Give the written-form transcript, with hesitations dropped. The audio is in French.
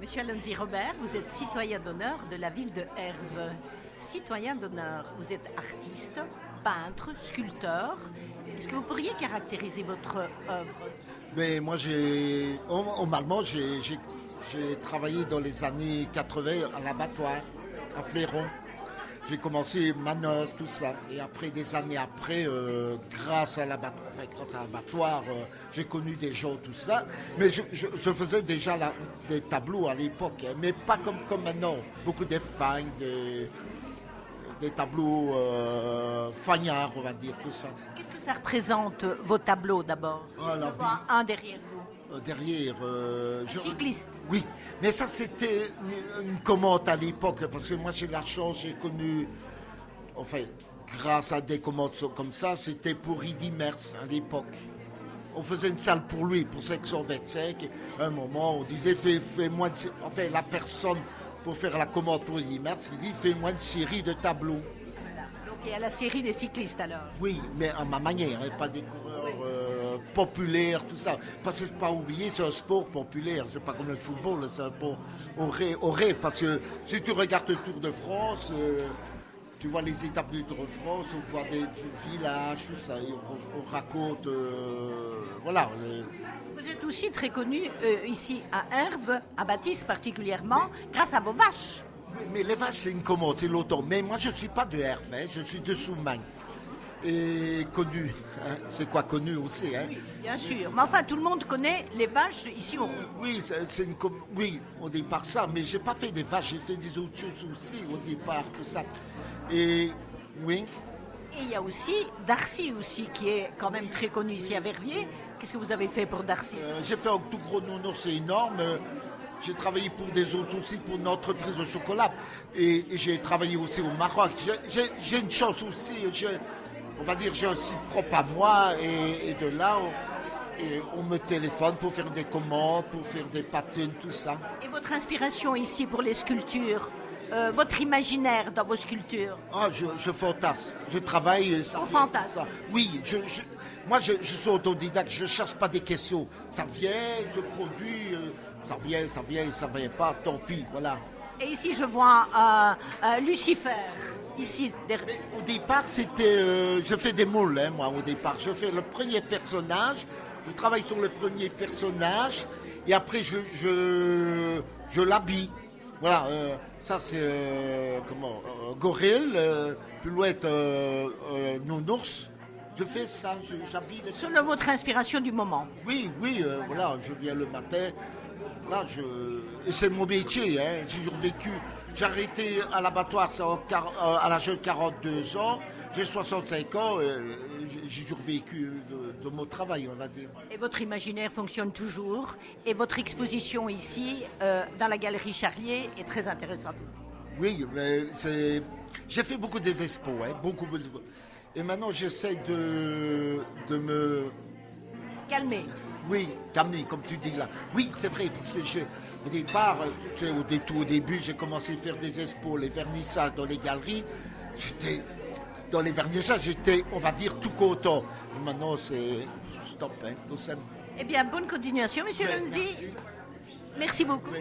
Monsieur Alonzi Robert, vous êtes citoyen d'honneur de la ville de Herve. Citoyen d'honneur, vous êtes artiste, peintre, sculpteur. Est-ce que vous pourriez caractériser votre œuvre? Mais moi, normalement, j'ai travaillé dans les années 80 à l'abattoir, à Fléron. J'ai commencé manœuvre, tout ça. Et après, des années après, grâce à l'abattoir, j'ai connu des gens, tout ça. Mais je faisais déjà des tableaux à l'époque, hein, mais pas comme maintenant. Beaucoup de fagnes, des tableaux fagnards, on va dire, tout ça. Qu'est-ce que ça représente, vos tableaux d'abord? Ah, la Je vois un derrière vous. Derrière. Cycliste. Oui, mais ça c'était une commande à l'époque, parce que moi j'ai la chance, j'ai connu, enfin, grâce à des commandes comme ça, c'était pour Idi Mers à l'époque. On faisait une salle pour lui, pour 525. À un moment, on disait, fais-moi, enfin, la personne pour faire la commande pour Idi Mers, il dit, fais-moi une série de tableaux. Voilà. Donc il y a la série des cyclistes alors. Oui, mais à ma manière, hein, pas des coureurs populaires, tout ça. Parce que c'est pas oublier, c'est un sport populaire, c'est pas comme le football, c'est un sport au rêve. Parce que si tu regardes le Tour de France, tu vois les étapes du Tour de France, on voit des villages, tout ça, et on raconte, voilà. Vous êtes aussi très connu ici à Herve, à Baptiste particulièrement, grâce à vos vaches. Mais les vaches, c'est une commande, c'est l'automne. Mais moi, je ne suis pas de Herve, hein, je suis de Soumagne. Et connu, hein, c'est quoi connu aussi, hein? Oui, bien sûr. Mais enfin, tout le monde connaît les vaches ici au Roux. Oui, oui, au départ ça, mais j'ai pas fait des vaches, j'ai fait des autres choses aussi au départ, tout ça. Et oui. Et il y a aussi Darcy aussi, qui est quand même très connu ici à Verviers. Qu'est-ce que vous avez fait pour Darcy? J'ai fait un tout gros nounours, c'est énorme. J'ai travaillé pour des autres aussi, pour une entreprise de chocolat. Et j'ai travaillé aussi au Maroc. J'ai une chance aussi, on va dire, j'ai un site propre à moi. Et de là, on me téléphone pour faire des commandes, pour faire des patines, tout ça. Et votre inspiration ici pour les sculptures, votre imaginaire dans vos sculptures? Ah, je fantasme. Je travaille. On fantasme. Oui, moi je suis autodidacte, je ne cherche pas des questions. Ça vient, je produis, ça vient pas, tant pis, voilà. Et ici, je vois Lucifer, ici. Mais au départ, c'était. Je fais des moules, hein, moi, au départ. Je fais le premier personnage, je travaille sur le premier personnage, et après, je l'habille. Voilà, ça c'est. Gorille, plus loin, nounours. Je fais ça, j'habille. Selon votre inspiration du moment. Oui, voilà, je viens le matin. Là, et c'est mon métier, hein, j'ai toujours vécu. J'ai arrêté à l'abattoir à l'âge de 42 ans. J'ai 65 ans, j'ai toujours vécu de mon travail, on va dire. Et votre imaginaire fonctionne toujours. Et votre exposition ici, dans la galerie Charlier, est très intéressante aussi. Oui, mais j'ai fait beaucoup des expos, hein, beaucoup. Et maintenant, j'essaie de me... Calmez. Oui, calmer, comme tu dis là. Oui, c'est vrai, parce que au départ, tu sais, au début, j'ai commencé à faire des expos, les vernissages dans les galeries. Dans les vernissages, j'étais, on va dire, tout content. Et maintenant, c'est stop, hein, tout ça. Eh bien, bonne continuation, monsieur Alonzi. Merci beaucoup. Oui.